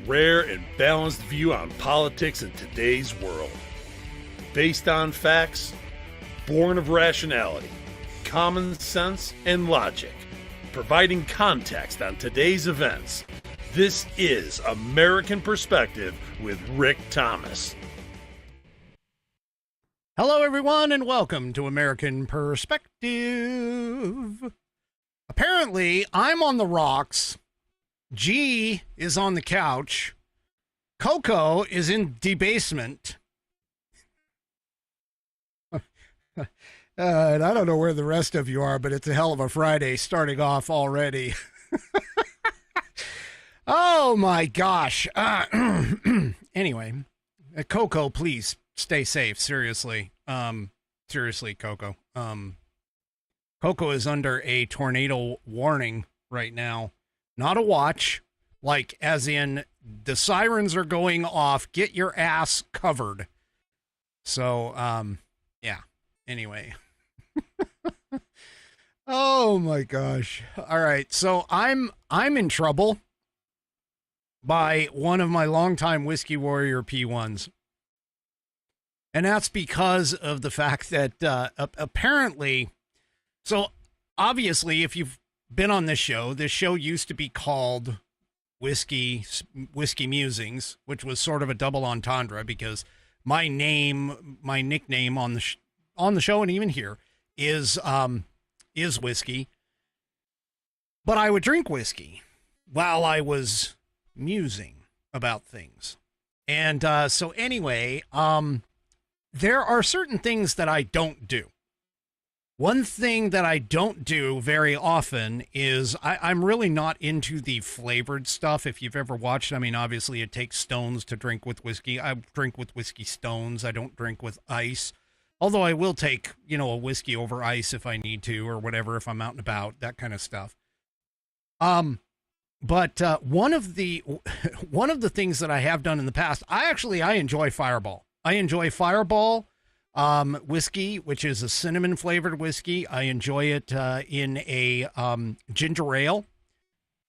rare and balanced view on politics in today's world. Based on facts, born of rationality, common sense, and logic, providing context on today's events. This is American Perspective with Rick Thomas. Hello, everyone, and welcome to American Perspective. Apparently, I'm on the rocks. G is on the couch. Coco is in debasement. And I don't know where the rest of you are, but it's a hell of a Friday starting off already. Oh, my gosh. Anyway, Coco, please stay safe. Seriously. Seriously, Coco. Coco is under a tornado warning right now. Not a watch, like as in the sirens are going off. Get your ass covered. So, yeah. Anyway. Oh my gosh. All right. So I'm in trouble by one of my longtime Whiskey Warrior P1s. And that's because of the fact that apparently, so obviously, if you've been on this show used to be called Whiskey Musings, which was sort of a double entendre because my nickname on the show and even here is whiskey. But I would drink whiskey while I was musing about things. And so anyway, there are certain things that I don't do. One thing that I don't do very often is I'm really not into the flavored stuff. If you've ever watched, I mean, obviously it takes stones to drink with whiskey. I drink with whiskey stones. I don't drink with ice. Although I will take, a whiskey over ice if I need to or whatever, if I'm out and about, that kind of stuff. But one of the things that I have done in the past, I enjoy Fireball. I enjoy Fireball whiskey, which is a cinnamon flavored whiskey. I enjoy it in a ginger ale.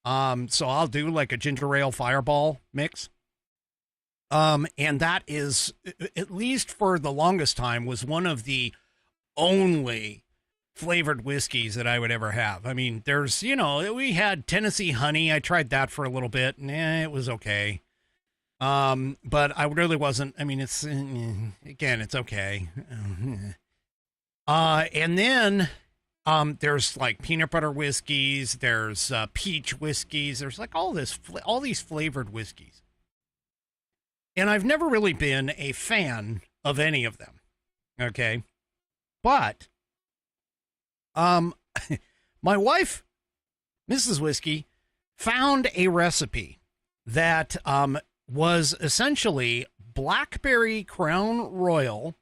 So I'll do like a ginger ale Fireball mix. And that is, at least for the longest time, was one of the only flavored whiskeys that I would ever have. I mean, there's, we had Tennessee Honey. I tried that for a little bit and it was okay. But I really wasn't, I mean, it's, again, it's okay. And then, there's like peanut butter whiskeys, there's, peach whiskeys, there's like all these flavored whiskeys. And I've never really been a fan of any of them. Okay. But, my wife, Mrs. Whiskey, found a recipe that, was essentially blackberry Crown Royal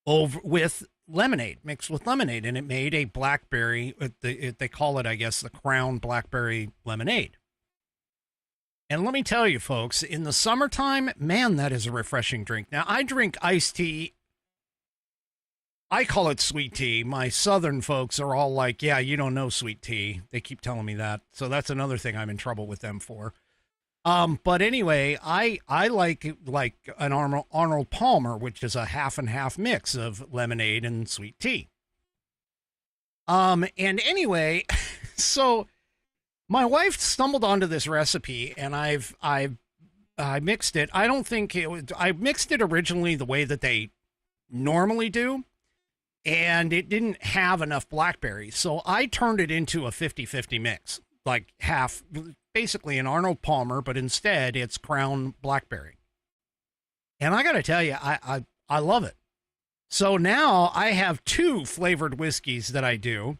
with lemonade, mixed with lemonade. And it made a blackberry, they call it, I guess, the Crown Blackberry Lemonade. And let me tell you, folks, in the summertime, man, that is a refreshing drink. Now, I drink iced tea. I call it sweet tea. My southern folks are all like, yeah, you don't know sweet tea. They keep telling me that. So that's another thing I'm in trouble with them for. But anyway, I like an Arnold Palmer, which is a half and half mix of lemonade and sweet tea. And anyway, so my wife stumbled onto this recipe and I mixed it. I don't think I mixed it originally the way that they normally do. And it didn't have enough blackberries. So I turned it into a 50-50 mix, like half, basically an Arnold Palmer, but instead it's Crown Blackberry. And I got to tell you, I love it. So now I have two flavored whiskeys that I do,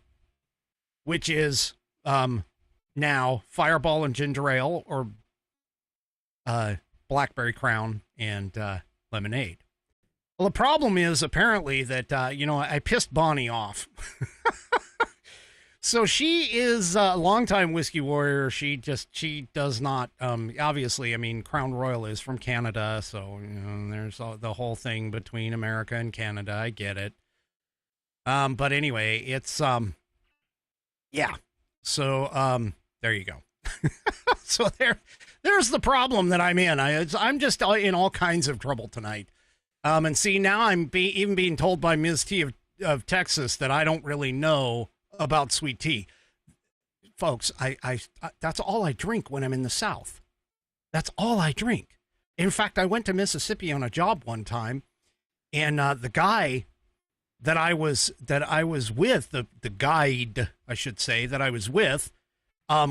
which is now Fireball and Ginger Ale, or Blackberry Crown and lemonade. Well, the problem is apparently that, I pissed Bonnie off. So she is a longtime Whiskey Warrior. She does not, obviously, I mean, Crown Royal is from Canada. So, there's the whole thing between America and Canada. I get it. But anyway, it's, yeah. So, there you go. So there's the problem that I'm in. I'm just in all kinds of trouble tonight. And see, now I'm even being told by Ms. T of Texas that I don't really know about sweet tea. Folks, I that's all I drink when I'm in the South. That's all I drink. In fact, I went to Mississippi on a job one time, and the guy that I was with, the guide, I should say, that I was with,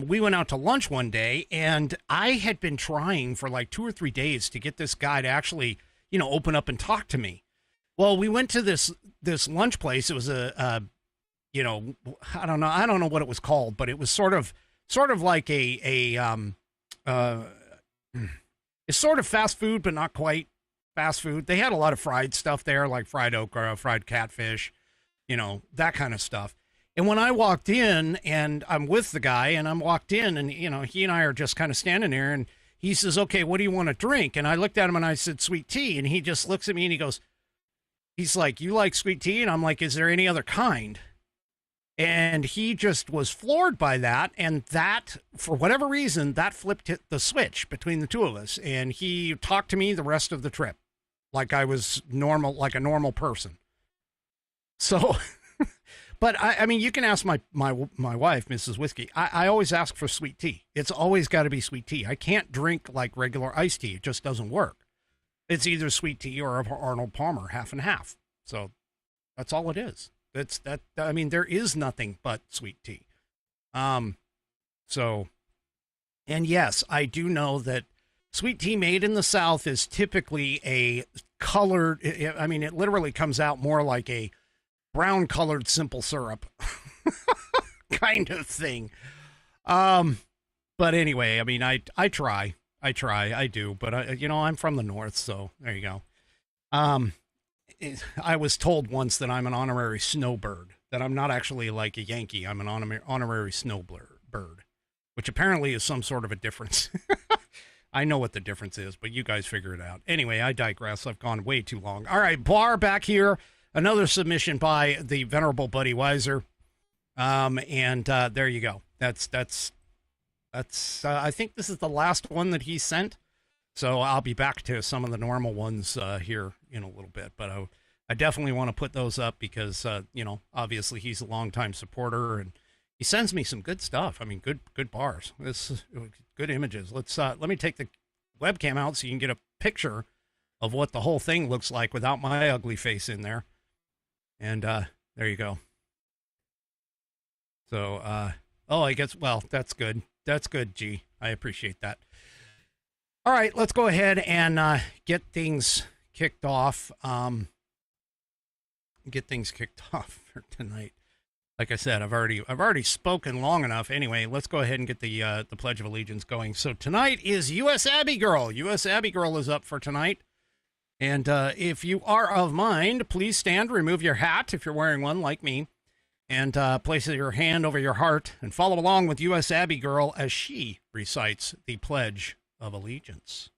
we went out to lunch one day, and I had been trying for like 2 or 3 days to get this guy to actually, open up and talk to me. Well, we went to this lunch place. It was I don't know what it was called, but it was sort of like it's sort of fast food, but not quite fast food. They had a lot of fried stuff there, like fried okra, fried catfish, that kind of stuff. And when I walked in, and I'm with the guy, and I'm walked in, and, he and I are just kind of standing there, and he says, okay, what do you want to drink? And I looked at him and I said, sweet tea. And he just looks at me and he's like, you like sweet tea? And I'm like, is there any other kind? And he just was floored by that. And that, for whatever reason, that flipped the switch between the two of us. And he talked to me the rest of the trip like I was normal, like a normal person. So, but I mean, you can ask my wife, Mrs. Whiskey. I always ask for sweet tea. It's always got to be sweet tea. I can't drink like regular iced tea. It just doesn't work. It's either sweet tea or Arnold Palmer, half and half. So that's all it is. I mean, there is nothing but sweet tea. So, and yes, I do know that sweet tea made in the South is typically a colored, I mean, it literally comes out more like a brown colored simple syrup kind of thing. But anyway, I mean, I try, I do, but I'm from the North, so there you go. I was told once that I'm an honorary snowbird, that I'm not actually like a Yankee. I'm an honorary snowbird, which apparently is some sort of a difference. I know what the difference is, but you guys figure it out. Anyway, I digress. I've gone way too long. All right, Bar back here. Another submission by the venerable Buddy Weiser. And there you go. That's I think this is the last one that he sent. So I'll be back to some of the normal ones here in a little bit, but I definitely want to put those up because, obviously he's a longtime supporter and he sends me some good stuff. I mean, good bars. This is good images. Let me take the webcam out so you can get a picture of what the whole thing looks like without my ugly face in there. And there you go. So, I guess, well, that's good. That's good, G. I appreciate that. All right, let's go ahead and get things kicked off. For tonight. Like I said, I've already spoken long enough. Anyway, let's go ahead and get the Pledge of Allegiance going. So tonight is U.S. Abbey Girl. U.S. Abbey Girl is up for tonight. And if you are of mind, please stand, remove your hat if you're wearing one like me, and place your hand over your heart and follow along with U.S. Abbey Girl as she recites the Pledge of Allegiance.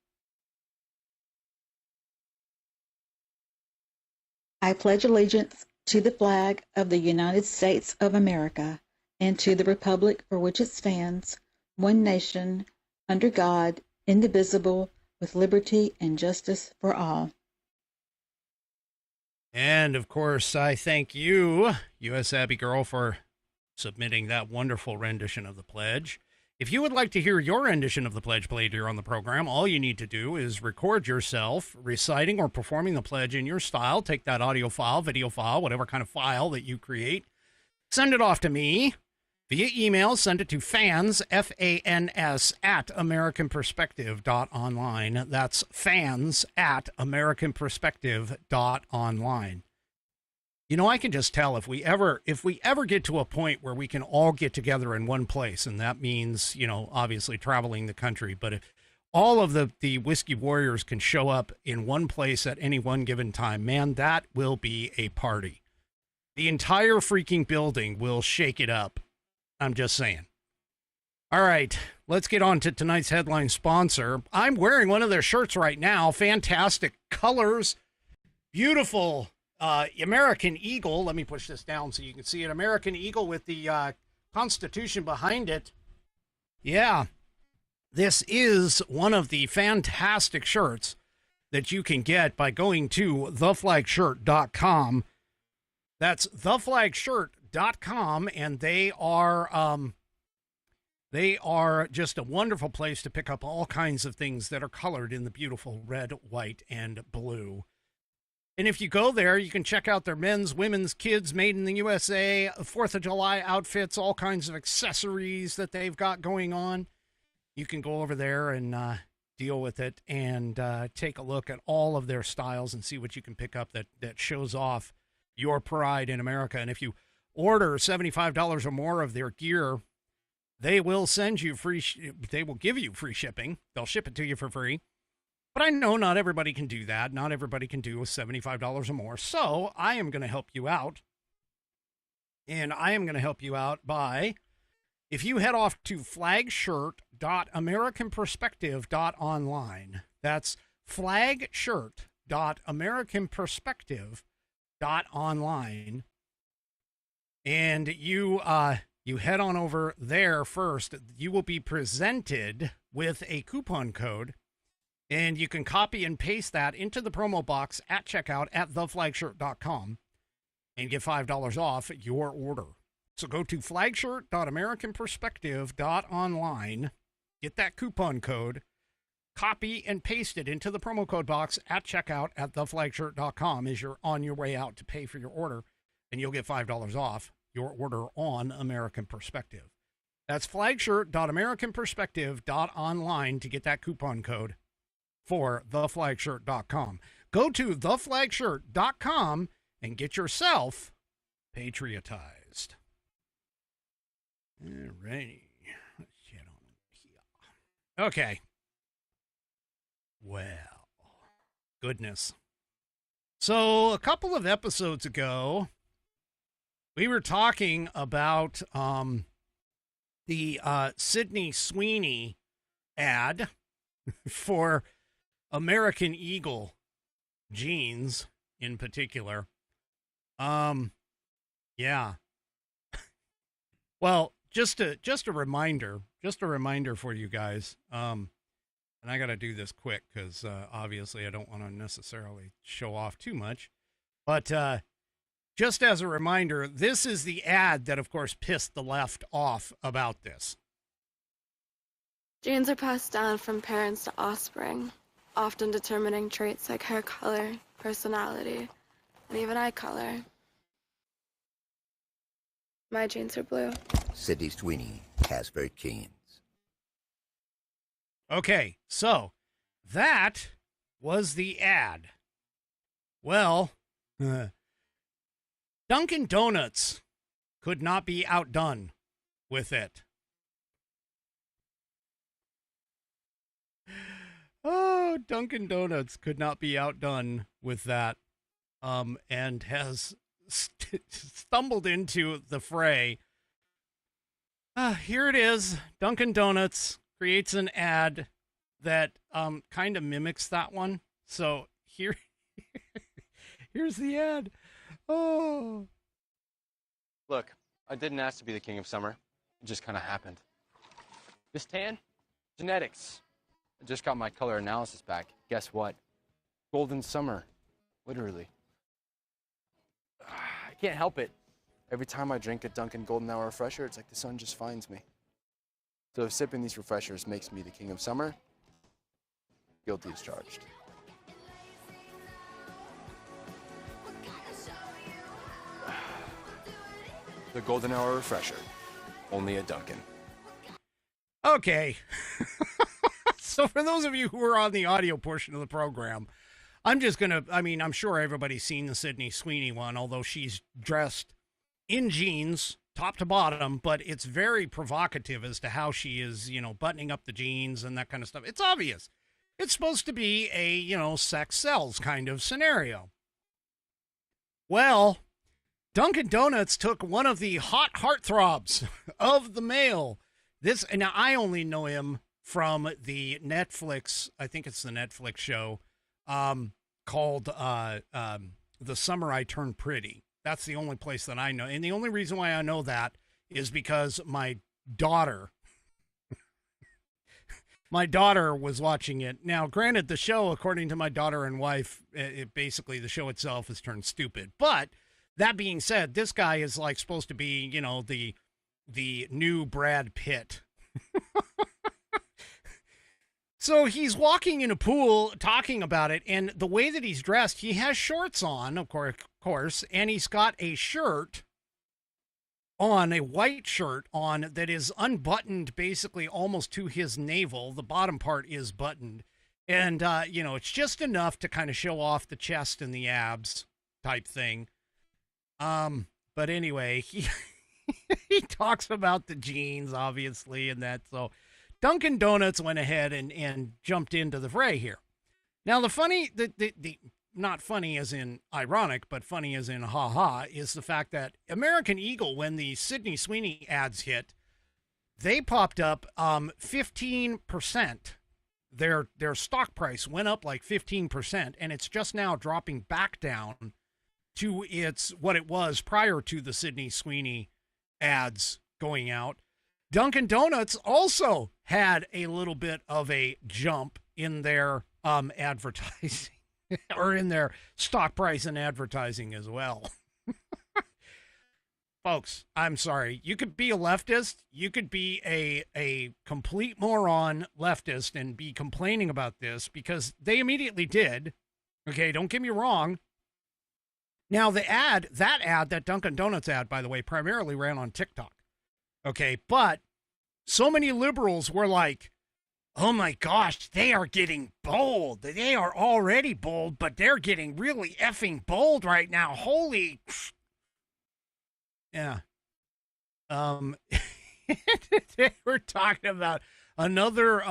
I pledge allegiance to the flag of the United States of America and to the republic for which it stands, one nation, under God, indivisible, with liberty and justice for all. And, of course, I thank you, U.S. Abbey Girl, for submitting that wonderful rendition of the pledge. If you would like to hear your rendition of the pledge played here on the program, all you need to do is record yourself reciting or performing the pledge in your style. Take that audio file, video file, whatever kind of file that you create. Send it off to me via email. Send it to fans, F-A-N-S, at AmericanPerspective.online. That's fans at AmericanPerspective.online. You know, I can just tell if we ever get to a point where we can all get together in one place, and that means, obviously traveling the country, but if all of the Whiskey Warriors can show up in one place at any one given time, man, that will be a party. The entire freaking building will shake it up. I'm just saying. All right, let's get on to tonight's headline sponsor. I'm wearing one of their shirts right now. Fantastic colors. Beautiful. American Eagle. Let me push this down so you can see it. American Eagle with the Constitution behind it. Yeah, This is one of the fantastic shirts that you can get by going to theflagshirt.com. That's theflagshirt.com, and they are just a wonderful place to pick up all kinds of things that are colored in the beautiful red, white, and blue. And if you go there, you can check out their men's, women's, kids, made in the USA, 4th of July outfits, all kinds of accessories that they've got going on. You can go over there and deal with it and take a look at all of their styles and see what you can pick up that shows off your pride in America. And if you order $75 or more of their gear, they will send you they will give you free shipping. They'll ship it to you for free. But I know not everybody can do that. Not everybody can do $75 or more. So I am going to help you out. And I am going to help you out by, if you head off to flagshirt.americanperspective.online, that's flagshirt.americanperspective.online, and you head on over there first, you will be presented with a coupon code, and you can copy and paste that into the promo box at checkout at theflagshirt.com and get $5 off your order. So go to flagshirt.americanperspective.online, get that coupon code, copy and paste it into the promo code box at checkout at theflagshirt.com as you're on your way out to pay for your order, and you'll get $5 off your order on American Perspective. That's flagshirt.americanperspective.online to get that coupon code for theflagshirt.com. Go to theflagshirt.com and get yourself patriotized. Alrighty. Let's get on here. Okay. Well, goodness. So a couple of episodes ago, we were talking about the Sydney Sweeney ad for American Eagle jeans in particular. Yeah. Well, just a reminder for you guys. And I got to do this quick because obviously I don't want to necessarily show off too much. But just as a reminder, this is the ad that, of course, pissed the left off about this. Genes are passed down from parents to offspring, often determining traits like hair color, personality, and even eye color. My genes are blue. Sydney Sweeney has very genes. Okay, so that was the ad. Well, Dunkin' Donuts could not be outdone with it. Oh, Dunkin' Donuts could not be outdone with that, and has stumbled into the fray. Here it is. Dunkin' Donuts creates an ad that kind of mimics that one. So here's the ad. Oh. Look, I didn't ask to be the king of summer. It just kind of happened. This tan? Genetics. I just got my color analysis back. Guess what? Golden summer. Literally. I can't help it. Every time I drink a Dunkin' Golden Hour Refresher, it's like the sun just finds me. So if sipping these refreshers makes me the king of summer, guilty as charged. The Golden Hour Refresher. Only at Dunkin'. Okay. So for those of you who are on the audio portion of the program, I'm sure everybody's seen the Sydney Sweeney one, although she's dressed in jeans, top to bottom, but it's very provocative as to how she is, buttoning up the jeans and that kind of stuff. It's obvious. It's supposed to be a, sex sells kind of scenario. Well, Dunkin' Donuts took one of the hot heartthrobs of the male. Now I only know him from the Netflix, I think it's the Netflix show, called The Summer I Turned Pretty. That's the only place that I know. And the only reason why I know that is because my daughter my daughter was watching it. Now, granted, the show, according to my daughter and wife, basically the show itself has turned stupid. But that being said, this guy is like supposed to be, you know, the new Brad Pitt. So he's walking in a pool talking about it, and the way that he's dressed, he has shorts on, of course, and he's got a shirt on, a white shirt on that is unbuttoned basically almost to his navel. The bottom part is buttoned. And, you know, it's just enough to kind of show off the chest and the abs type thing. But anyway, he talks about the jeans, obviously, and that. So Dunkin' Donuts went ahead and jumped into the fray here. Now, the not funny as in ironic, but funny as in ha-ha, is the fact that American Eagle, when the Sydney Sweeney ads hit, they popped up 15%. Their stock price went up like 15%, and it's just now dropping back down to what it was prior to the Sydney Sweeney ads going out. Dunkin' Donuts also had a little bit of a jump in their advertising. Or in their stock price and advertising as well. Folks, I'm sorry. You could be a leftist. You could be a complete moron leftist and be complaining about this because they immediately did. Okay, don't get me wrong. Now, that Dunkin' Donuts ad, by the way, primarily ran on TikTok. Okay, but so many liberals were like, oh my gosh, they are getting bold. They are already bold, but they're getting really effing bold right now. Holy. Yeah. They were talking about another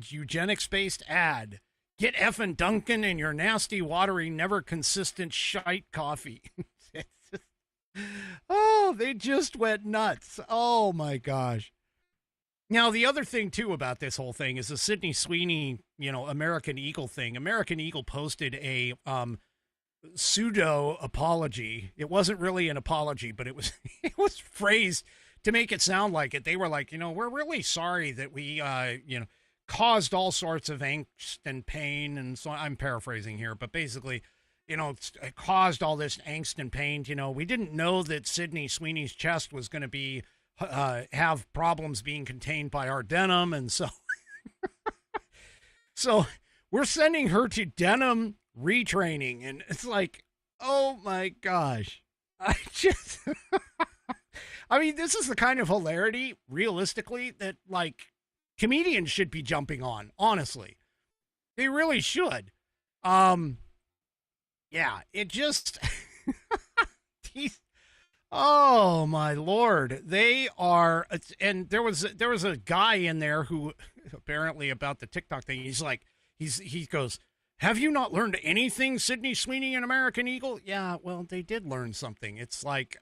eugenics-based ad. Get effing Dunkin' in your nasty, watery, never consistent shite coffee. Oh, they just went nuts. Oh my gosh. Now, the other thing, too, about this whole thing is the Sydney Sweeney, you know, American Eagle thing. American Eagle posted a pseudo apology. It wasn't really an apology, but it was phrased to make it sound like it. They were like, you know, we're really sorry that we, caused all sorts of angst and pain. And so I'm paraphrasing here, but basically, you know, it caused all this angst and pain. You know, we didn't know that Sydney Sweeney's chest was going to be have problems being contained by our denim, and so we're sending her to denim retraining, and it's like, oh my gosh, I mean, this is the kind of hilarity, realistically, that like comedians should be jumping on. Honestly, they really should. Yeah, it just oh my Lord, they are. And there was a guy in there who apparently about the TikTok thing. He's like, he goes, have you not learned anything, Sydney Sweeney and American Eagle? Yeah, well, they did learn something. It's like,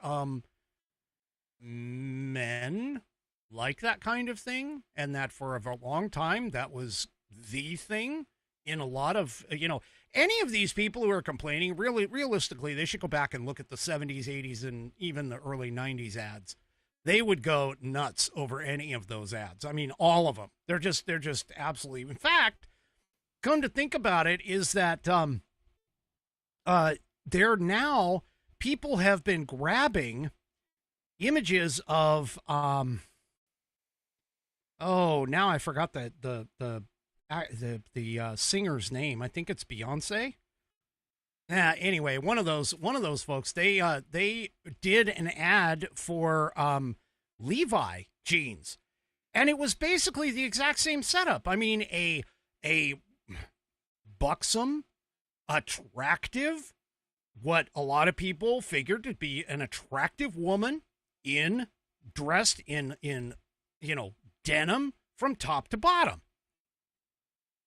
men like that kind of thing, and that for a long time that was the thing in a lot of, you know, any of these people who are complaining, really, realistically, they should go back and look at the 70s, 80s, and even the early 90s ads. They would go nuts over any of those ads. I mean, all of them. They're just absolutely. In fact, come to think about it, is that they're now, people have been grabbing images of now I forgot the singer's name. I think it's Beyonce. Anyway, one of those folks, they did an ad for Levi jeans, and it was basically the exact same setup. I mean, a buxom, attractive, what a lot of people figured to be an attractive woman dressed in you know, denim from top to bottom.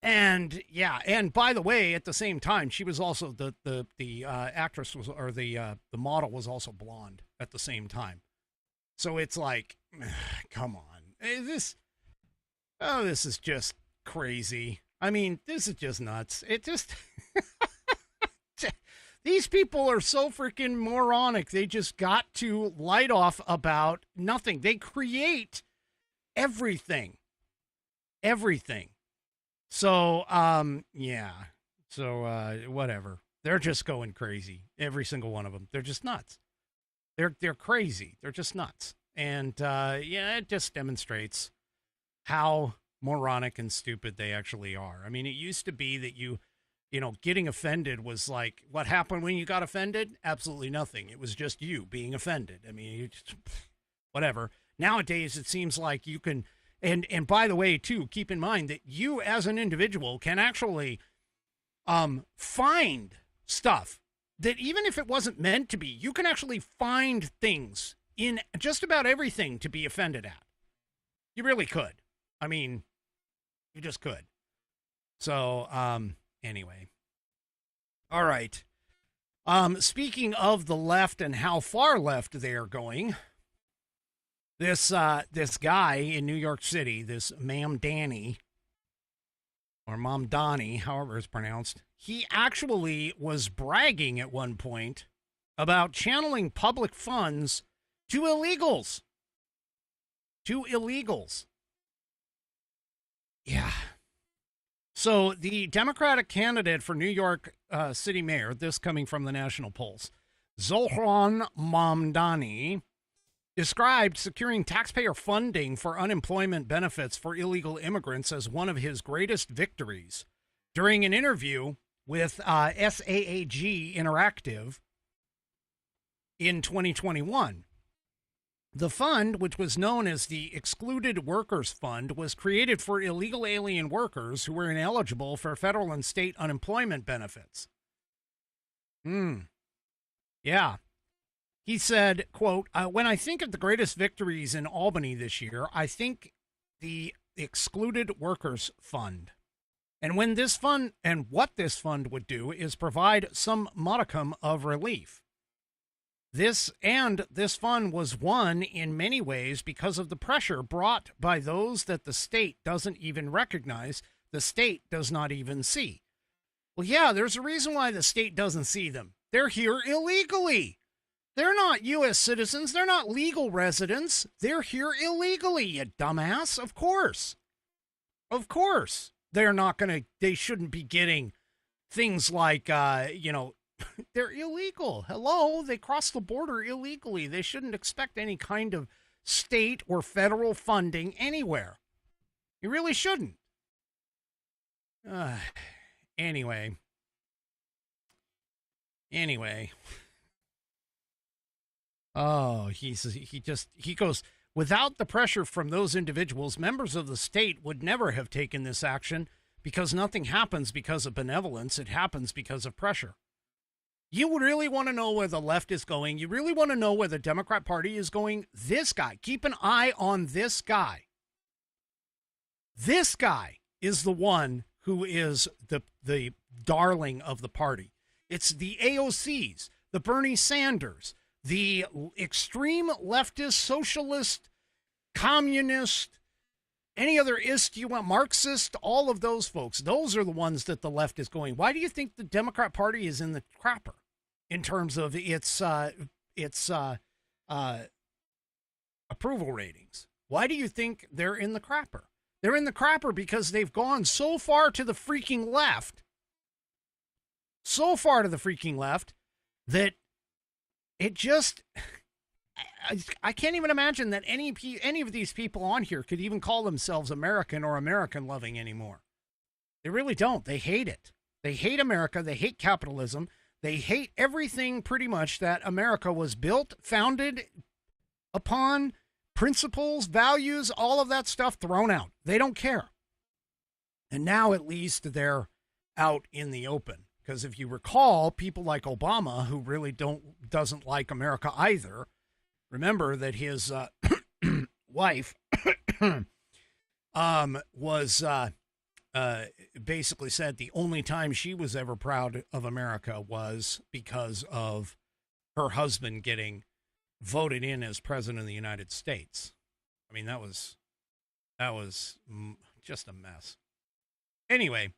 And yeah, and by the way, at the same time, she was also the actress was, or the model was also blonde at the same time. So it's like, come on, this is just crazy. I mean, this is just nuts. It just these people are so freaking moronic. They just got to light off about nothing. They create everything. So, yeah. So, whatever. They're just going crazy. Every single one of them. They're just nuts. They're crazy. They're just nuts. And, yeah, it just demonstrates how moronic and stupid they actually are. I mean, it used to be that you know, getting offended was like, what happened when you got offended? Absolutely nothing. It was just you being offended. I mean, you just, whatever. Nowadays, it seems like you can, and by the way, too, keep in mind that you as an individual can actually find stuff that even if it wasn't meant to be, you can actually find things in just about everything to be offended at. You really could. I mean, you just could. So, anyway. All right. Speaking of the left and how far left they are going, this guy in New York City, this Ma'am Danny, or Mom Donnie, however it's pronounced, he actually was bragging at one point about channeling public funds to illegals. To illegals. Yeah. So the Democratic candidate for New York City Mayor, this coming from the National Pulse, Zohran Mamdani, described securing taxpayer funding for unemployment benefits for illegal immigrants as one of his greatest victories. During an interview with SAAG Interactive in 2021, the fund, which was known as the Excluded Workers Fund, was created for illegal alien workers who were ineligible for federal and state unemployment benefits. Yeah. He said, quote, when I think of the greatest victories in Albany this year, I think the Excluded Workers Fund. And when this fund, and what this fund would do is provide some modicum of relief. This fund was won in many ways because of the pressure brought by those that the state doesn't even recognize, the state does not even see. Well, yeah, there's a reason why the state doesn't see them. They're here illegally. They're not U.S. citizens. They're not legal residents. They're here illegally, you dumbass. Of course. Of course. They shouldn't be getting things like, they're illegal. Hello, they crossed the border illegally. They shouldn't expect any kind of state or federal funding anywhere. You really shouldn't. Anyway. Oh, he goes, without the pressure from those individuals, members of the state would never have taken this action because nothing happens because of benevolence. It happens because of pressure. You really want to know where the left is going? You really want to know where the Democrat Party is going? This guy. Keep an eye on this guy. This guy is the one who is the darling of the party. It's the AOCs, the Bernie Sanders, the extreme leftist, socialist, communist, any other ist you want, Marxist, all of those folks. Those are the ones that the left is going. Why do you think the Democrat Party is in the crapper in terms of its approval ratings? Why do you think they're in the crapper? They're in the crapper because they've gone so far to the freaking left, that it just, I can't even imagine that any of these people on here could even call themselves American or American loving anymore. They really don't. They hate it. They hate America. They hate capitalism. They hate everything pretty much that America was built, founded upon, principles, values, all of that stuff thrown out. They don't care. And now at least they're out in the open. Because if you recall, people like Obama, who really doesn't like America either, remember that his wife was basically said the only time she was ever proud of America was because of her husband getting voted in as president of the United States. I mean, that was just a mess. Anyway,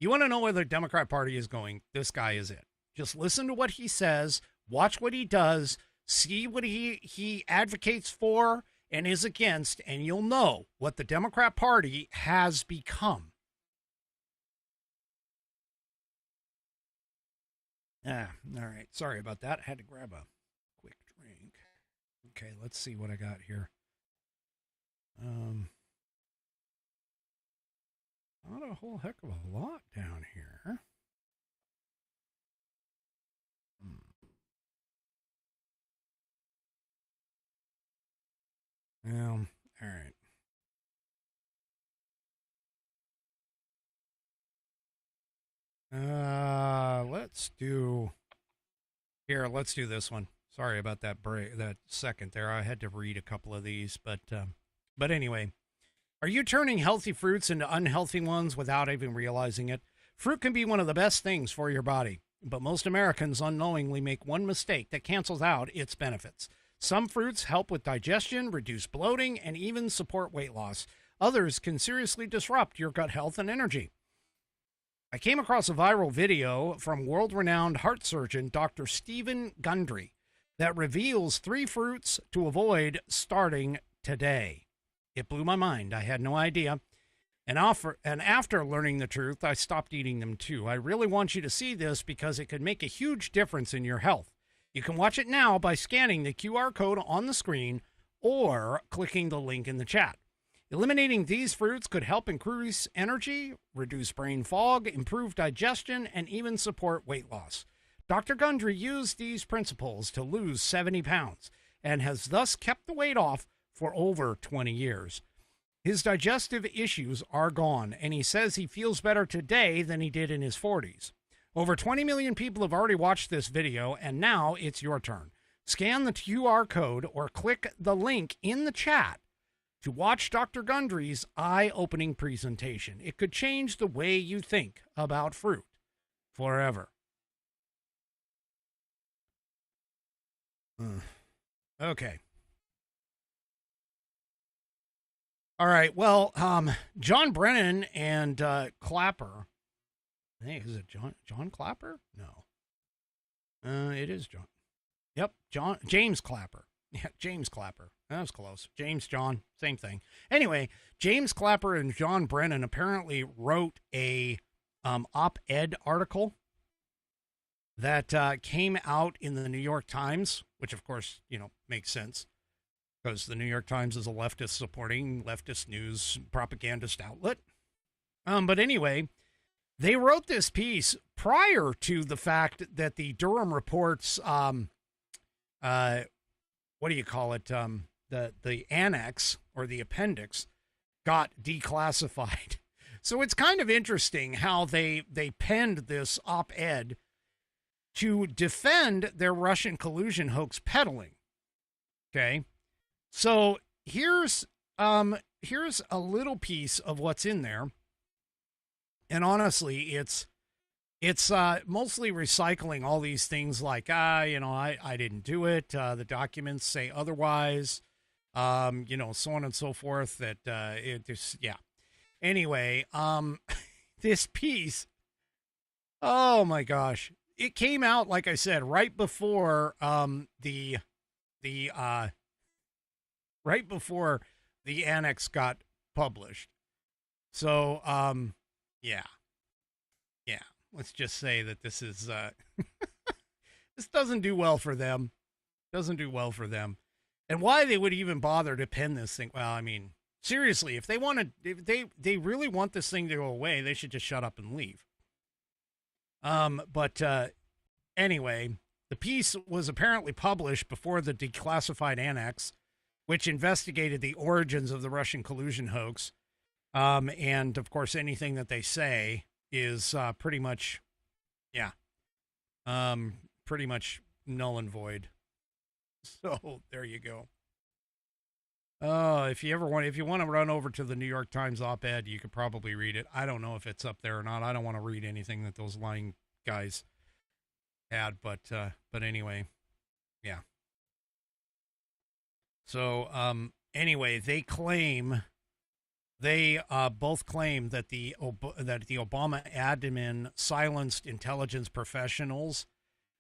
you want to know where the Democrat Party is going? This guy is it. Just listen to what he says, watch what he does, see what he advocates for and is against, and you'll know what the Democrat Party has become. Ah, all right. Sorry about that. I had to grab a quick drink. Okay, let's see what I got here. Not a whole heck of a lot down here. Well, all right. Let's do this one. Sorry about that break, that second there. I had to read a couple of these, but anyway, are you turning healthy fruits into unhealthy ones without even realizing it? Fruit can be one of the best things for your body, but most Americans unknowingly make one mistake that cancels out its benefits. Some fruits help with digestion, reduce bloating, and even support weight loss. Others can seriously disrupt your gut health and energy. I came across a viral video from world-renowned heart surgeon Dr. Stephen Gundry that reveals 3 fruits to avoid starting today. It blew my mind. I had no idea. And after learning the truth, I stopped eating them too. I really want you to see this because it could make a huge difference in your health. You can watch it now by scanning the QR code on the screen or clicking the link in the chat. Eliminating these fruits could help increase energy, reduce brain fog, improve digestion, and even support weight loss. Dr. Gundry used these principles to lose 70 pounds and has thus kept the weight off for over 20 years. His digestive issues are gone, and he says he feels better today than he did in his 40s. Over 20 million people have already watched this video, and now it's your turn. Scan the QR code or click the link in the chat to watch Dr. Gundry's eye-opening presentation. It could change the way you think about fruit forever. Okay. All right. Well, John Brennan and Clapper. Hey, is it John Clapper? No. It is John. Yep, James Clapper. Yeah, James Clapper. That was close. James, John, same thing. Anyway, James Clapper and John Brennan apparently wrote a op-ed article that came out in the New York Times, which of course, makes sense because the New York Times is a leftist-supporting, leftist news propagandist outlet. But anyway, they wrote this piece prior to the fact that the Durham reports, what do you call it? The annex or the appendix got declassified. So it's kind of interesting how they penned this op-ed to defend their Russian collusion hoax peddling. Okay. So here's a little piece of what's in there. And honestly, it's mostly recycling all these things like, I didn't do it. The documents say otherwise, so on and so forth yeah. Anyway, this piece, oh my gosh, it came out, like I said, right before, right before the annex got published. So, yeah. Let's just say that this is, this doesn't do well for them. Doesn't do well for them. And why they would even bother to pen this thing. Well, I mean, seriously, if they really want this thing to go away, they should just shut up and leave. But anyway, the piece was apparently published before the declassified annex, which investigated the origins of the Russian collusion hoax. And of course, anything that they say is pretty much null and void. So there you go. If you want to run over to the New York Times op-ed, you could probably read it. I don't know if it's up there or not. I don't want to read anything that those lying guys had, but anyway, yeah. So anyway, they both claim that the Obama admin silenced intelligence professionals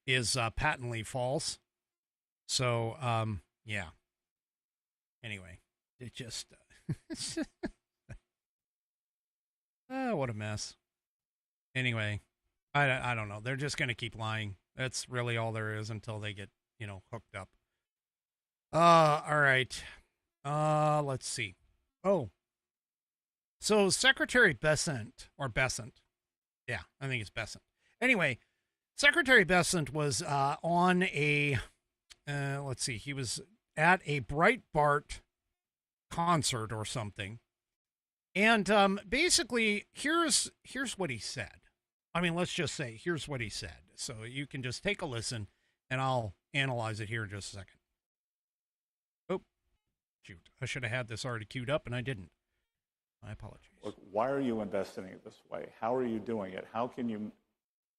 is patently false. So yeah. Anyway, it just what a mess. Anyway, I don't know. They're just going to keep lying. That's really all there is until they get, hooked up. All right. Let's see. Oh, so Secretary Besant, yeah, I think it's Besant. Anyway, Secretary Besant was on a, let's see, he was at a Breitbart concert or something. And basically, here's what he said. I mean, let's just say, here's what he said. So you can just take a listen, and I'll analyze it here in just a second. Oh, shoot. I should have had this already queued up, and I didn't. My apologies. Look, why are you investing it this way? How are you doing it? How can you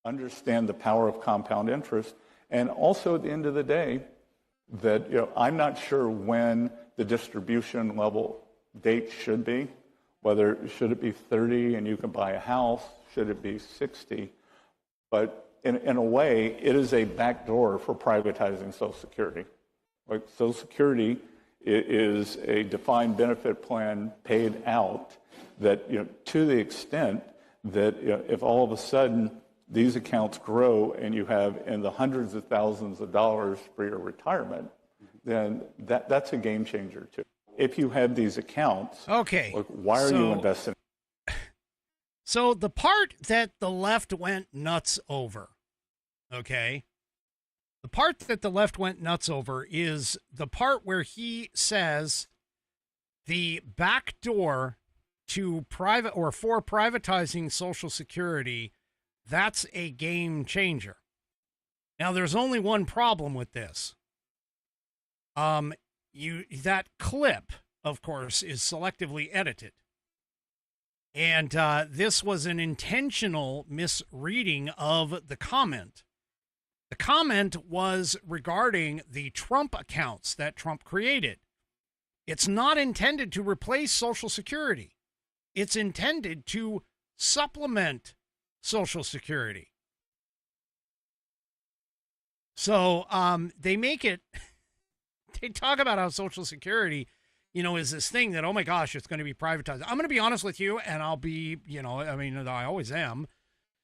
understand the power of compound interest? And also, at the end of the day, that I'm not sure when the distribution level date should be. Whether should it be 30 and you can buy a house? Should it be 60? But in a way, it is a backdoor for privatizing Social Security. Like Social Security is a defined benefit plan paid out that, to the extent that if all of a sudden these accounts grow and you have in the hundreds of thousands of dollars for your retirement, then that's a game changer too. If you have these accounts, okay, look, why are you investing? So the part that the left went nuts over, okay, the part that the left went nuts over is the part where he says the back door to private or for privatizing Social Security, that's a game changer. Now, there's only one problem with this. That clip, of course, is selectively edited. And this was an intentional misreading of the comment. The comment was regarding the Trump accounts that Trump created. It's not intended to replace Social Security. It's intended to supplement Social Security. So they make it, they talk about how Social Security, is this thing that, oh my gosh, it's going to be privatized. I'm going to be honest with you, and I'll be, I always am,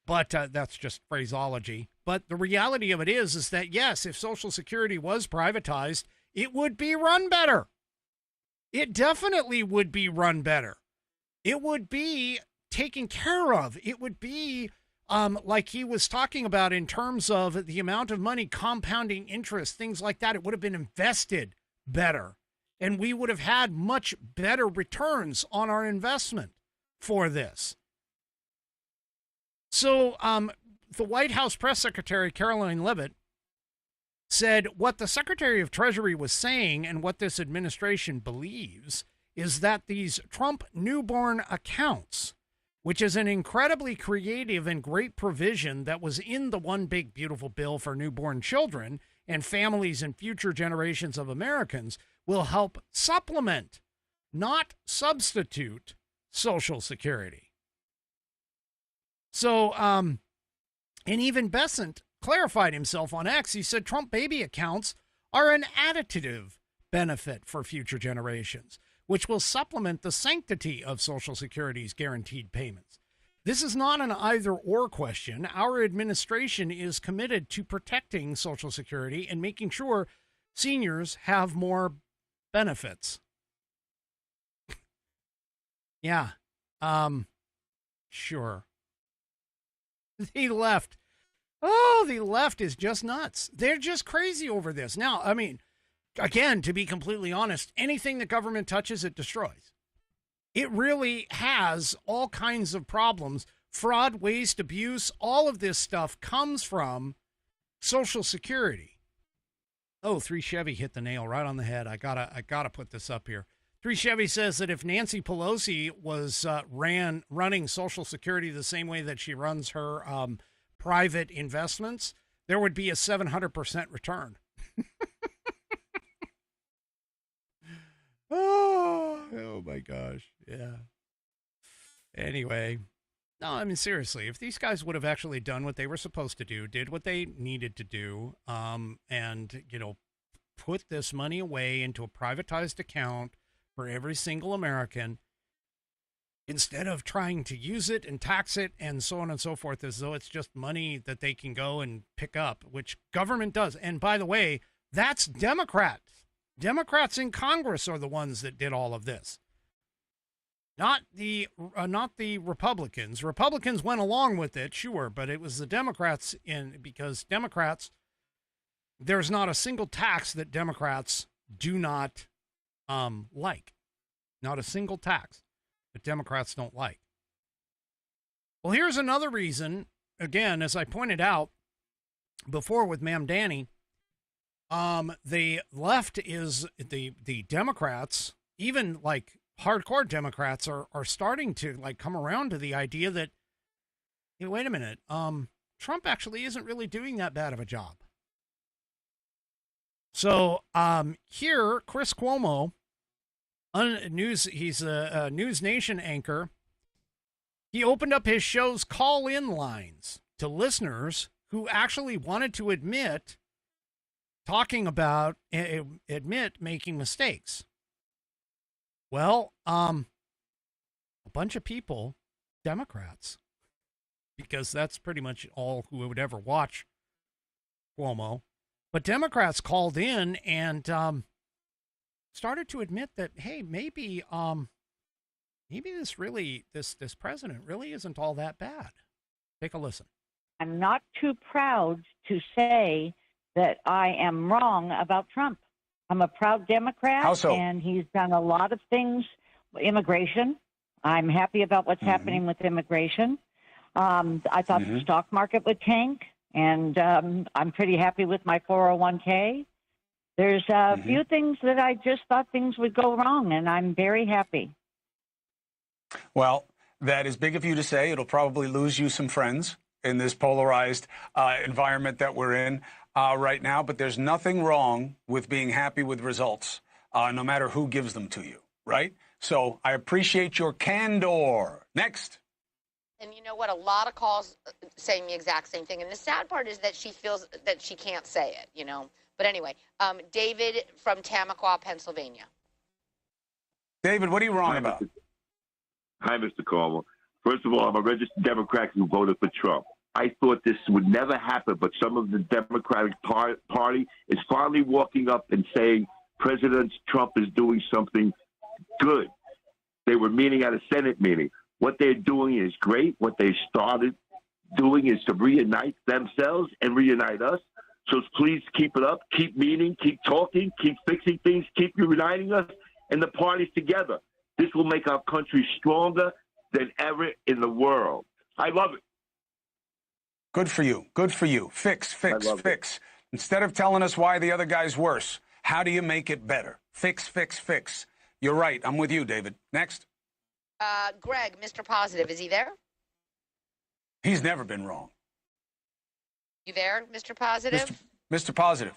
but that's just phraseology. But the reality of it is that, yes, if Social Security was privatized, it would be run better. It definitely would be run better. It would be taken care of. It would be like he was talking about in terms of the amount of money, compounding interest, things like that. It would have been invested better. And we would have had much better returns on our investment for this. So the White House press secretary, Caroline Leavitt, said what the Secretary of Treasury was saying and what this administration believes is that these Trump newborn accounts, which is an incredibly creative and great provision that was in the One Big Beautiful Bill for newborn children and families and future generations of Americans, will help supplement, not substitute, Social Security. So, and even Besant clarified himself on X. He said Trump baby accounts are an additive benefit for future generations, which will supplement the sanctity of Social Security's guaranteed payments. This is not an either-or question. Our administration is committed to protecting Social Security and making sure seniors have more benefits. Yeah. Sure. The left. Oh, the left is just nuts. They're just crazy over this. Now, I mean, again, to be completely honest, anything the government touches, it destroys. It really has all kinds of problems. Fraud, waste, abuse, all of this stuff comes from Social Security. Oh, 3 Chevy hit the nail right on the head. I gotta put this up here. 3 Chevy says that if Nancy Pelosi was running Social Security the same way that she runs her private investments, there would be a 700% return. Oh my gosh. Yeah. Anyway, no, I mean, seriously, if these guys would have actually done what they were supposed to do, did what they needed to do, and, put this money away into a privatized account for every single American, instead of trying to use it and tax it and so on and so forth, as though it's just money that they can go and pick up, which government does. And by the way, that's Democrats. Democrats in Congress are the ones that did all of this. Not the Republicans. Republicans went along with it, sure, but it was the Democrats because Democrats, there's not a single tax that Democrats do not like. Not a single tax that Democrats don't like. Well, here's another reason, again, as I pointed out before with Ma'am Danny, the left is the Democrats, even like hardcore Democrats are starting to like come around to the idea that, hey, wait a minute, Trump actually isn't really doing that bad of a job. So here, Chris Cuomo, he's a News Nation anchor. He opened up his show's call-in lines to listeners who actually wanted to admit making mistakes. Well, a bunch of people, Democrats, because that's pretty much all who would ever watch Cuomo, but Democrats called in and started to admit that, hey, maybe this president really isn't all that bad. Take a listen. I'm not too proud to say that I am wrong about Trump. I'm a proud Democrat. How so? And he's done a lot of things. Immigration. I'm happy about what's happening with immigration. I thought the stock market would tank, and I'm pretty happy with my 401k. There's a few things that I just thought things would go wrong, and I'm very happy. Well, that is big of you to say. It'll probably lose you some friends in this polarized environment that we're in right now. But there's nothing wrong with being happy with results, no matter who gives them to you, right? So I appreciate your candor. Next. And you know what? A lot of calls saying the exact same thing. And the sad part is that she feels that she can't say it, you know. But anyway, David from Tamaqua, Pennsylvania. David, what are you wrong about? Hi, Mr. Carver. First of all, I'm a registered Democrat who voted for Trump. I thought this would never happen, but some of the Democratic Party is finally walking up and saying President Trump is doing something good. They were meeting at a Senate meeting. What they're doing is great. What they started doing is to reunite themselves and reunite us. So please keep it up. Keep meeting, keep talking, keep fixing things, keep uniting us and the parties together. This will make our country stronger than ever in the world. I love it. Good for you. Good for you. Fix, fix, fix. Instead of telling us why the other guy's worse, how do you make it better? Fix, fix, fix. You're right. I'm with you, David. Next. Greg, Mr. Positive, is he there? He's never been wrong. You there, Mr. Positive? Mr. Positive.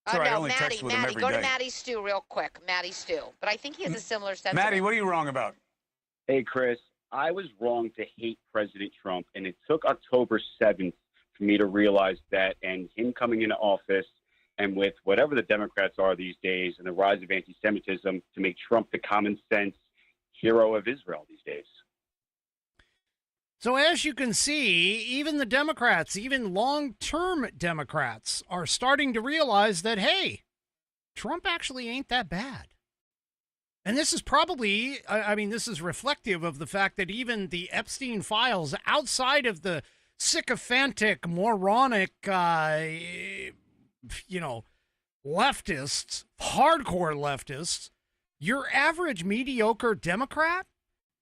Sorry, I no, only text with him every go day. to Maddie Stew real quick. Maddie Stew. But I think he has a similar sentiment. Maddie, what are you wrong about? Hey, Chris. I was wrong to hate President Trump, and it took October 7th for me to realize that, and him coming into office, and with whatever the Democrats are these days, and the rise of anti-Semitism, to make Trump the common sense hero of Israel these days. So as you can see, even the Democrats, even long-term Democrats, are starting to realize that, hey, Trump actually ain't that bad. And this is probably, I mean, this is reflective of the fact that even the Epstein files, outside of the sycophantic, moronic, leftists, hardcore leftists, your average mediocre Democrat,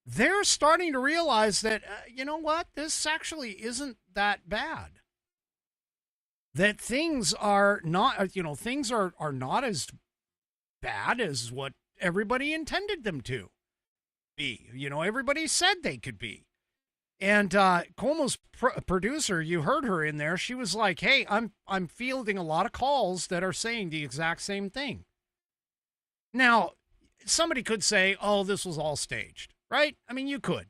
they're starting to realize that, you know what, this actually isn't that bad. That things are not, things are not as bad as what everybody intended them to be. Everybody said they could be. And Cuomo's producer, you heard her in there. She was like, hey, I'm fielding a lot of calls that are saying the exact same thing. Now, somebody could say, oh, this was all staged, right? I mean, you could.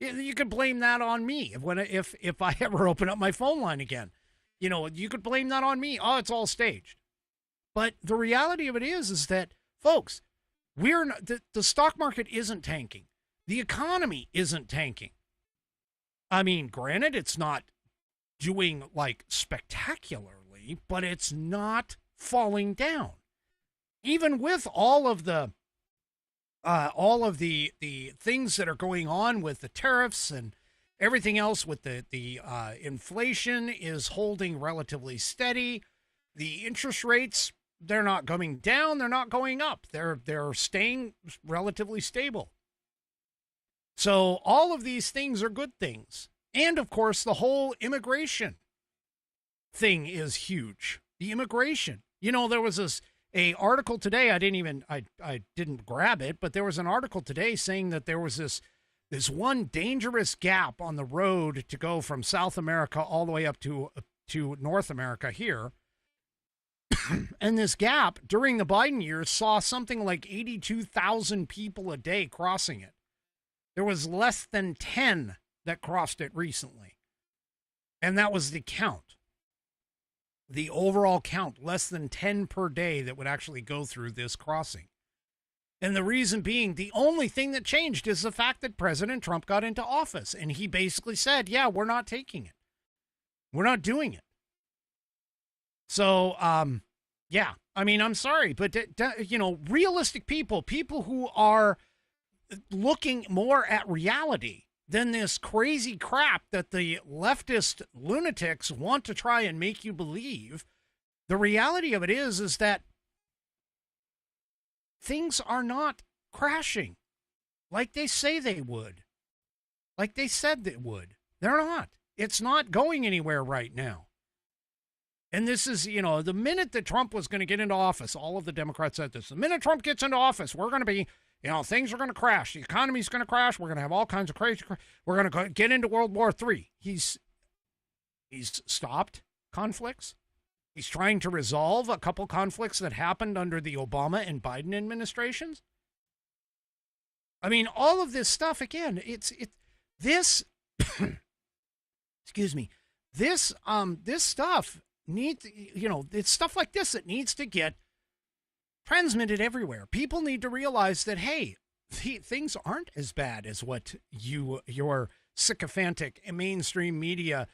You could blame that on me if I ever open up my phone line again. You could blame that on me. Oh, it's all staged. But the reality of it is that, folks, we're not, the stock market isn't tanking. The economy isn't tanking. I mean, granted, it's not doing like spectacularly, but it's not falling down. Even with all of the things that are going on with the tariffs and everything else, with the inflation is holding relatively steady. The interest rates, they're not going down, they're not going up. They're staying relatively stable. So all of these things are good things. And of course, the whole immigration thing is huge. The immigration. You know, there was a article today, I didn't grab it, but there was an article today saying that there was this one dangerous gap on the road to go from South America all the way up to North America here. And this gap during the Biden years saw something like 82,000 people a day crossing it. There was less than 10 that crossed it recently. And that was the count. The overall count, less than 10 per day that would actually go through this crossing. And the reason being, the only thing that changed is the fact that President Trump got into office. And he basically said, yeah, we're not taking it. We're not doing it. So, yeah, I mean, I'm sorry, but, you know, realistic people who are looking more at reality than this crazy crap that the leftist lunatics want to try and make you believe. The reality of it is that things are not crashing like they say they would, like they said they would. They're not. It's not going anywhere right now. And this is, you know, the minute that Trump was going to get into office, all of the Democrats said this. The minute Trump gets into office, we're going to be, you know, things are going to crash. The economy's going to crash. We're going to have all kinds of crazy. We're going to get into World War III. He's stopped conflicts. He's trying to resolve a couple conflicts that happened under the Obama and Biden administrations. I mean, all of this stuff, again, this excuse me, this stuff needs, you know, it's stuff like this that needs to get transmitted everywhere. People need to realize that, hey, things aren't as bad as what your sycophantic mainstream media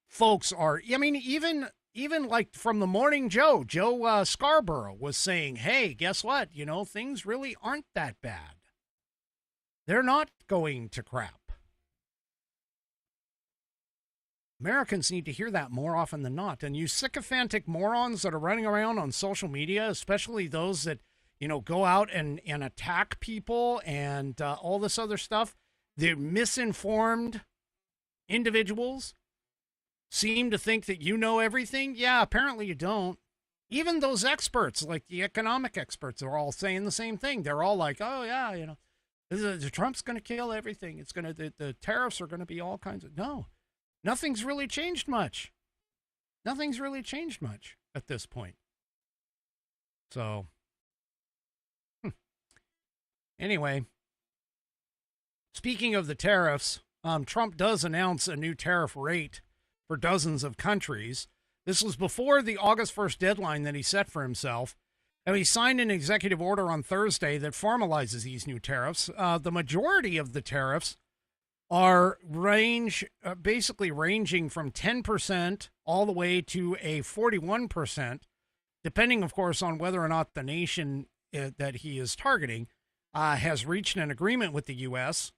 folks are. I mean, even like from the Morning Joe Scarborough was saying, hey, guess what? You know, things really aren't that bad. They're not going to crap. Americans need to hear that more often than not. And you sycophantic morons that are running around on social media, especially those that, you know, go out and attack people and all this other stuff, they're misinformed individuals, seem to think that you know everything. Yeah, apparently you don't. Even those experts, like the economic experts, are all saying the same thing. They're all like, oh, yeah, you know, Trump's going to kill everything. It's going to, the tariffs are going to be all kinds of, no. Nothing's really changed much. Nothing's really changed much at this point. So, anyway, speaking of the tariffs, Trump does announce a new tariff rate for dozens of countries. This was before the August 1st deadline that he set for himself. And he signed an executive order on Thursday that formalizes these new tariffs. The majority of the tariffs are basically ranging from 10% all the way to a 41%, depending, of course, on whether or not the nation that he is targeting has reached an agreement with the U.S.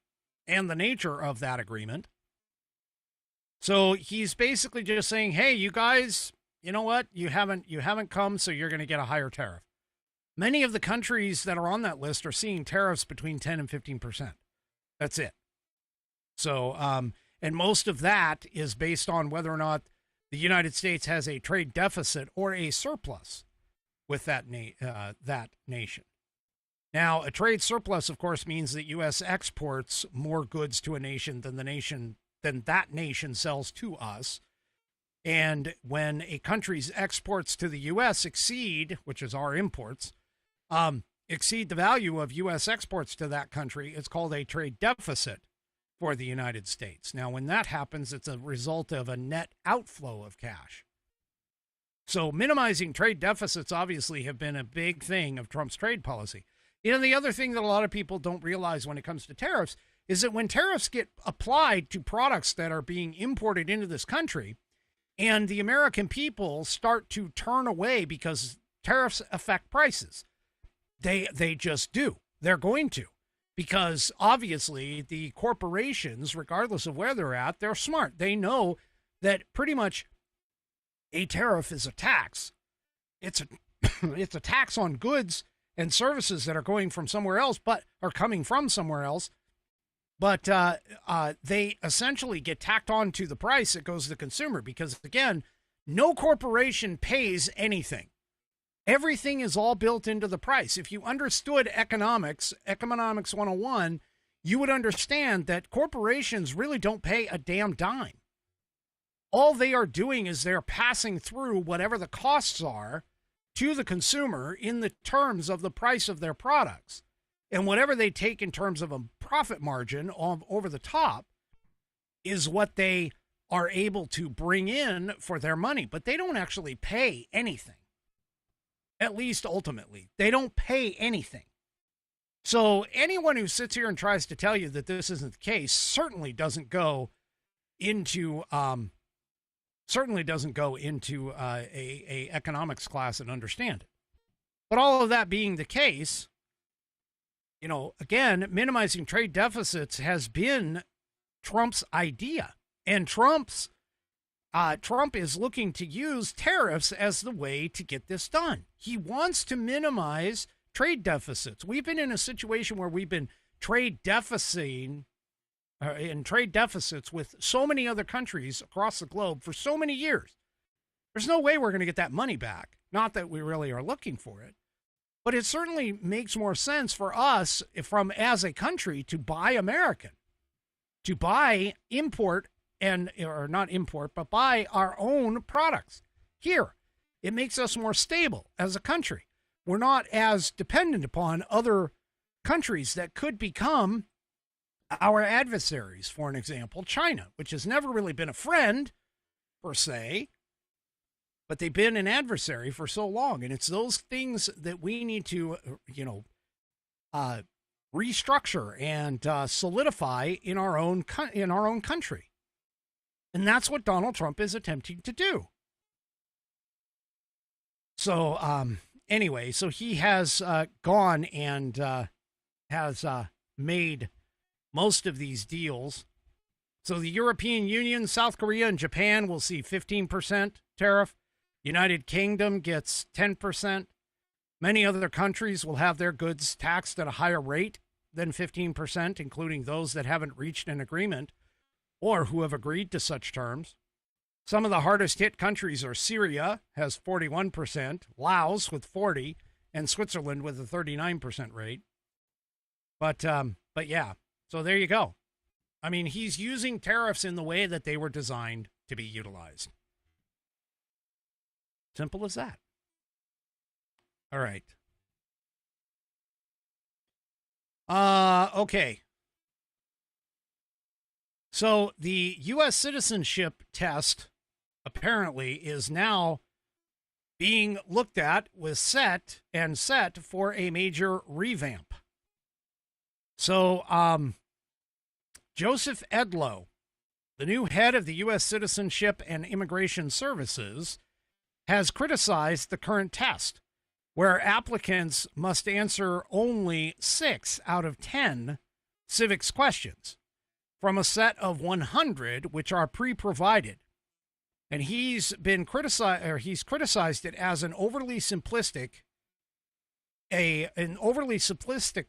and the nature of that agreement. So he's basically just saying, hey, you guys, you know what? You haven't come, so you're going to get a higher tariff. Many of the countries that are on that list are seeing tariffs between 10 and 15%. That's it. So, and most of that is based on whether or not the United States has a trade deficit or a surplus with that nation. Now, a trade surplus, of course, means that U.S. exports more goods to a nation than that nation sells to us. And when a country's exports to the U.S. exceed, which is our imports, exceed the value of U.S. exports to that country, it's called a trade deficit for the United States. Now, when that happens, it's a result of a net outflow of cash. So minimizing trade deficits obviously have been a big thing of Trump's trade policy. The other thing that a lot of people don't realize when it comes to tariffs is that when tariffs get applied to products that are being imported into this country, and the American people start to turn away because tariffs affect prices, they just do. They're going to, because obviously the corporations, regardless of where they're at, they're smart. They know that pretty much a tariff is a tax. It's a tax on goods and services that are going from somewhere else, but are coming from somewhere else. But they essentially get tacked on to the price that goes to the consumer because, again, no corporation pays anything. Everything is all built into the price. If you understood economics 101, you would understand that corporations really don't pay a damn dime. All they are doing is they're passing through whatever the costs are to the consumer in the terms of the price of their products. And whatever they take in terms of a profit margin over the top is what they are able to bring in for their money. But they don't actually pay anything. At least ultimately, they don't pay anything. So anyone who sits here and tries to tell you that this isn't the case certainly doesn't go into a economics class and understand it. But all of that being the case, again, minimizing trade deficits has been Trump's idea, and Trump is looking to use tariffs as the way to get this done. He wants to minimize trade deficits. We've been in a situation where we've been in trade deficits with so many other countries across the globe for so many years. There's no way we're going to get that money back. Not that we really are looking for it, but it certainly makes more sense for us as a country to buy American, to buy buy our own products here. It makes us more stable as a country. We're not as dependent upon other countries that could become our adversaries. For an example, China, which has never really been a friend per se, but they've been an adversary for so long. And it's those things that we need to, restructure and solidify in our own country. And that's what Donald Trump is attempting to do. So anyway, so he has gone and has made most of these deals. So the European Union, South Korea, and Japan will see 15% tariff. United Kingdom gets 10%. Many other countries will have their goods taxed at a higher rate than 15%, including those that haven't reached an agreement or who have agreed to such terms. Some of the hardest hit countries are Syria, has 41%, Laos with 40%, and Switzerland with a 39% rate. But yeah, so there you go. I mean, he's using tariffs in the way that they were designed to be utilized. Simple as that. All right. Okay. So the U.S. citizenship test apparently is now being looked at with set for a major revamp. So Joseph Edlow, the new head of the U.S. Citizenship and Immigration Services, has criticized the current test, where applicants must answer only 6 out of 10 civics questions from a set of 100 which are pre-provided. And he's criticized it as an overly simplistic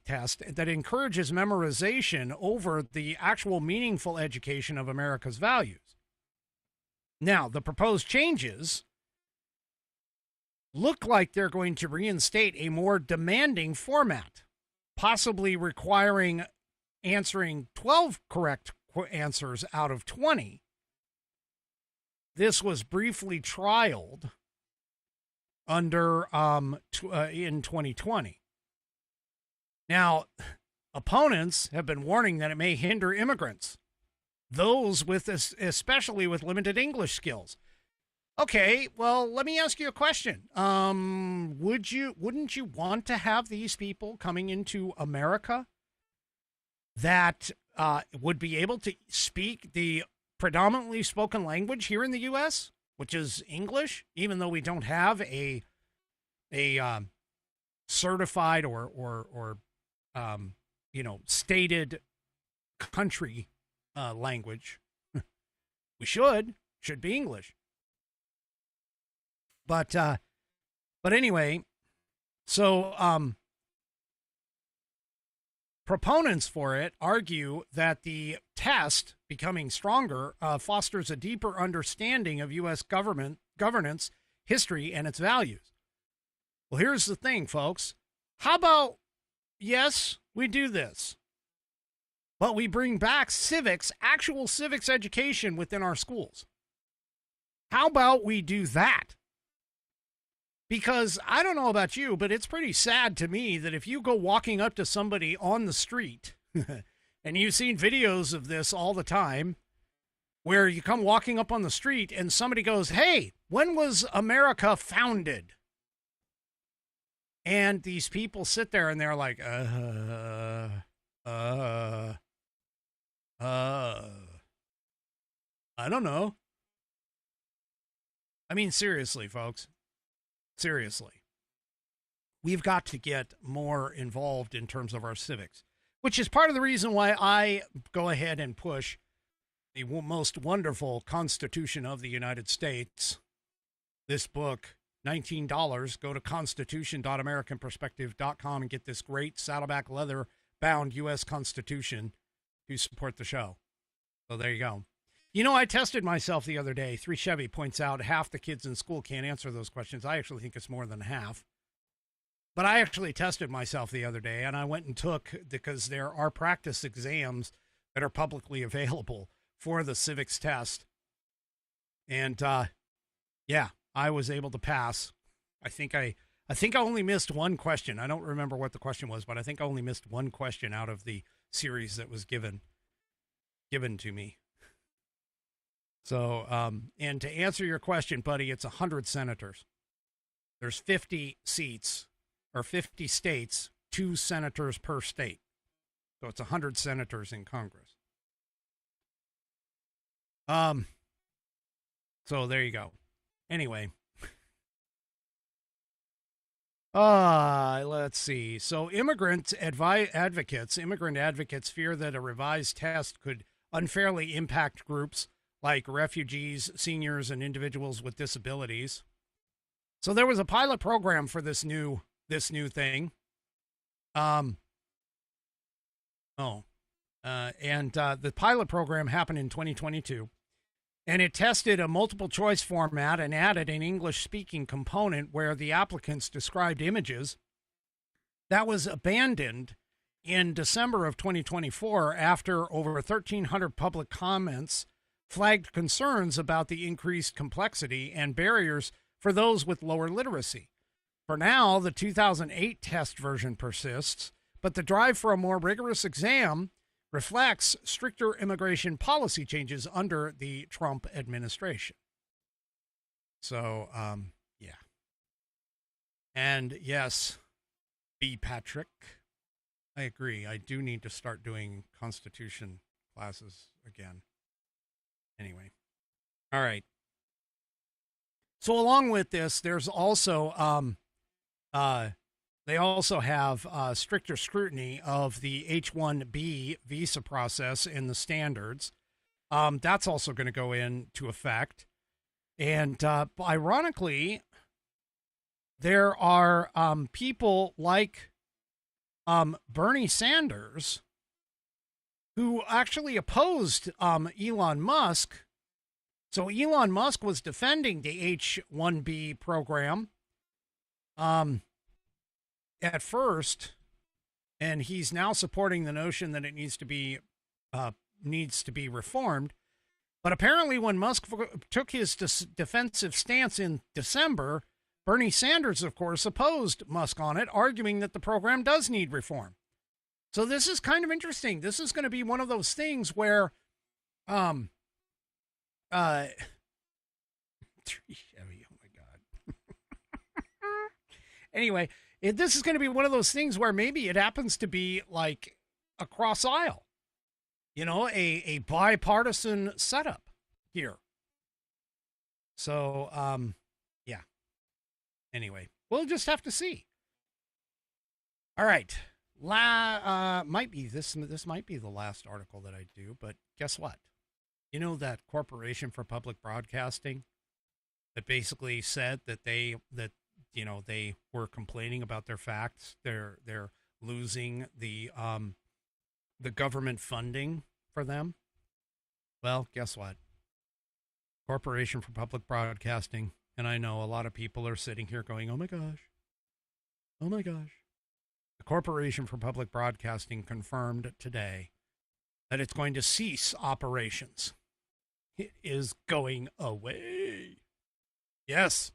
test that encourages memorization over the actual meaningful education of America's values. Now, the proposed changes look like they're going to reinstate a more demanding format, possibly requiring answering 12 correct answers out of 20. This was briefly trialed under in 2020. Now, opponents have been warning that it may hinder immigrants, those with especially with limited English skills. Okay, well, let me ask you a question. Wouldn't you want to have these people coming into America that would be able to speak the predominantly spoken language here in the U.S., which is English, even though we don't have a certified or stated country language? We should be English. But anyway, so proponents for it argue that the test becoming stronger fosters a deeper understanding of U.S. governance, history, and its values. Well, here's the thing, folks. How about, yes, we do this, but we bring back actual civics education within our schools? How about we do that? Because I don't know about you, but it's pretty sad to me that if you go walking up to somebody on the street, and you've seen videos of this all the time, where you come walking up on the street and somebody goes, "Hey, when was America founded?" And these people sit there and they're like, I don't know. I mean, seriously, folks. Seriously. We've got to get more involved in terms of our civics, which is part of the reason why I go ahead and push the most wonderful Constitution of the United States. This book, $19. Go to constitution.americanperspective.com and get this great Saddleback leather-bound U.S. Constitution to support the show. So there you go. You know, I tested myself the other day. 3 Chevy points out half the kids in school can't answer those questions. I actually think it's more than half. But I actually tested myself the other day, and I went and took, because there are practice exams that are publicly available for the civics test. And, yeah, I was able to pass. I think I only missed one question. I don't remember what the question was, but I think I only missed one question out of the series that was given to me. So, and to answer your question, buddy, it's 100 senators. There's 50 seats, or 50 states, 2 senators per state. So it's 100 senators in Congress. So there you go. Anyway. Let's see. So immigrant advocates fear that a revised test could unfairly impact groups like refugees, seniors, and individuals with disabilities. So there was a pilot program for this new thing. The pilot program happened in 2022, and it tested a multiple choice format and added an English speaking component where the applicants described images. That was abandoned in December of 2024 after over 1,300 public comments flagged concerns about the increased complexity and barriers for those with lower literacy. For now, the 2008 test version persists, but the drive for a more rigorous exam reflects stricter immigration policy changes under the Trump administration. So, yeah. And yes, B. Patrick, I agree. I do need to start doing Constitution classes again. Anyway. All right. So along with this, there's also, they also have stricter scrutiny of the H-1B visa process and the standards. That's also going to go into effect. And ironically, there are people like Bernie Sanders who actually opposed Elon Musk. So Elon Musk was defending the H-1B program at first, and he's now supporting the notion that it needs to be reformed. But apparently when Musk took his defensive stance in December, Bernie Sanders, of course, opposed Musk on it, arguing that the program does need reform. So this is kind of interesting. This is going to be one of those things where, Anyway, this is going to be one of those things where maybe it happens to be like a cross aisle, a bipartisan setup here. So, yeah. Anyway, we'll just have to see. All right. This might be the last article that I do, but guess what? You know that Corporation for Public Broadcasting that basically said that they were complaining about their facts. They're losing the government funding for them. Well, guess what? Corporation for Public Broadcasting, and I know a lot of people are sitting here going, "Oh my gosh. Oh my gosh." The Corporation for Public Broadcasting confirmed today that it's going to cease operations. It is going away. Yes.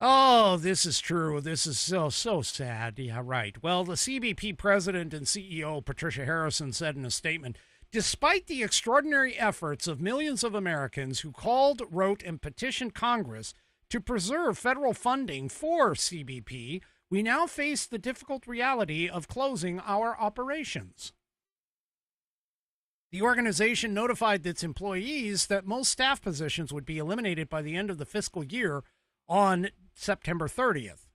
Oh, this is true. This is so sad. Yeah, right. Well, the CBP president and CEO, Patricia Harrison, said in a statement, despite the extraordinary efforts of millions of Americans who called, wrote, and petitioned Congress to preserve federal funding for CBP, we now face the difficult reality of closing our operations. The organization notified its employees that most staff positions would be eliminated by the end of the fiscal year on September 30th.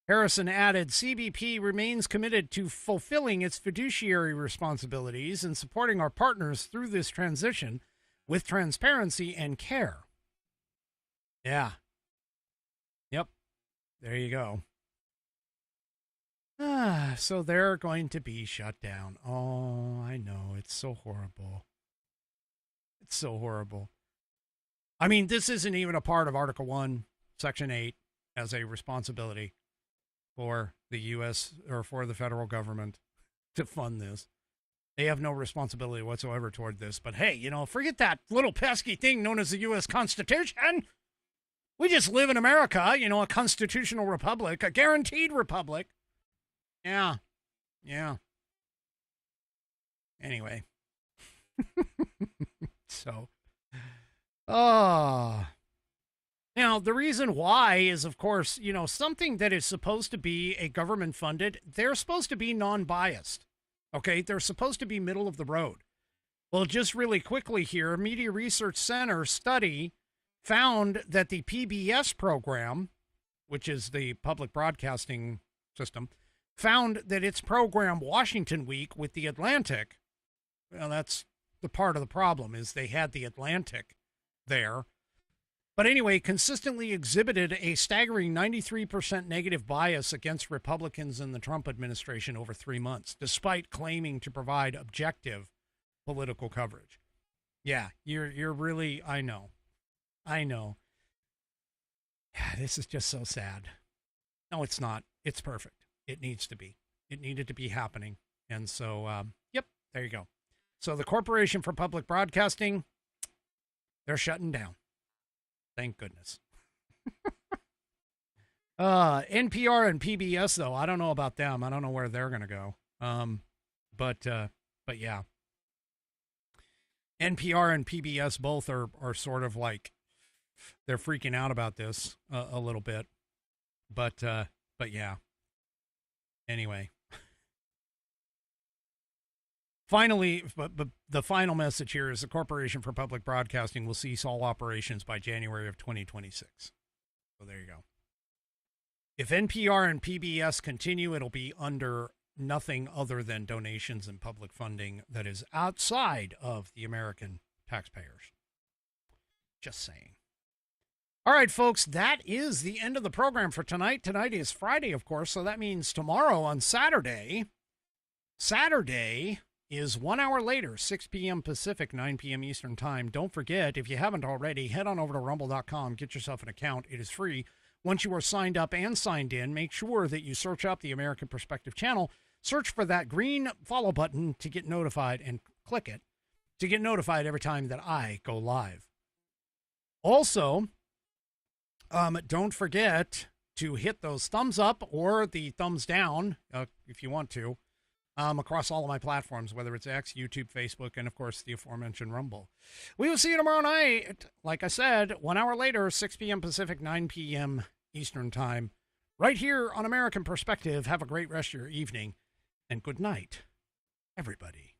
Harrison added, CBP remains committed to fulfilling its fiduciary responsibilities and supporting our partners through this transition with transparency and care. Yeah. Yep. There you go. So they're going to be shut down. Oh, I know. It's so horrible. It's so horrible. I mean, this isn't even a part of Article 1, Section 8 as a responsibility for the U.S. or for the federal government to fund this. They have no responsibility whatsoever toward this. But hey, forget that little pesky thing known as the U.S. Constitution. We just live in America, a constitutional republic, a guaranteed republic. Yeah. Anyway. So, now the reason why is, of course, something that is supposed to be a government funded, they're supposed to be non-biased. Okay. They're supposed to be middle of the road. Well, just really quickly here, Media Research Center study found that the PBS program, which is the public broadcasting system, found that its program Washington Week with the Atlantic, well, that's the part of the problem is they had the Atlantic there. But anyway, consistently exhibited a staggering 93% negative bias against Republicans in the Trump administration over 3 months, despite claiming to provide objective political coverage. Yeah, you're really, I know. Yeah, this is just so sad. No, it's not. It's perfect. It needs to be. It needed to be happening. And so, yep, there you go. So the Corporation for Public Broadcasting, they're shutting down. Thank goodness. NPR and PBS, though, I don't know about them. I don't know where they're going to go. But yeah. NPR and PBS both are sort of like, they're freaking out about this a little bit. But yeah. Anyway. Finally, but the final message here is the Corporation for Public Broadcasting will cease all operations by January of 2026. So there you go. If NPR and PBS continue, it'll be under nothing other than donations and public funding that is outside of the American taxpayers. Just saying. All right, folks, that is the end of the program for tonight. Tonight is Friday, of course, so that means tomorrow on Saturday is 1 hour later, 6 p.m. Pacific, 9 p.m. Eastern Time. Don't forget, if you haven't already, head on over to rumble.com, get yourself an account. It is free. Once you are signed up and signed in, make sure that you search up the American Perspective channel, search for that green follow button to get notified, and click it to get notified every time that I go live. Also, don't forget to hit those thumbs up or the thumbs down if you want to across all of my platforms, whether it's X, YouTube, Facebook, and, of course, the aforementioned Rumble. We will see you tomorrow night. Like I said, 1 hour later, 6 p.m. Pacific, 9 p.m. Eastern Time, right here on American Perspective. Have a great rest of your evening, and good night, everybody.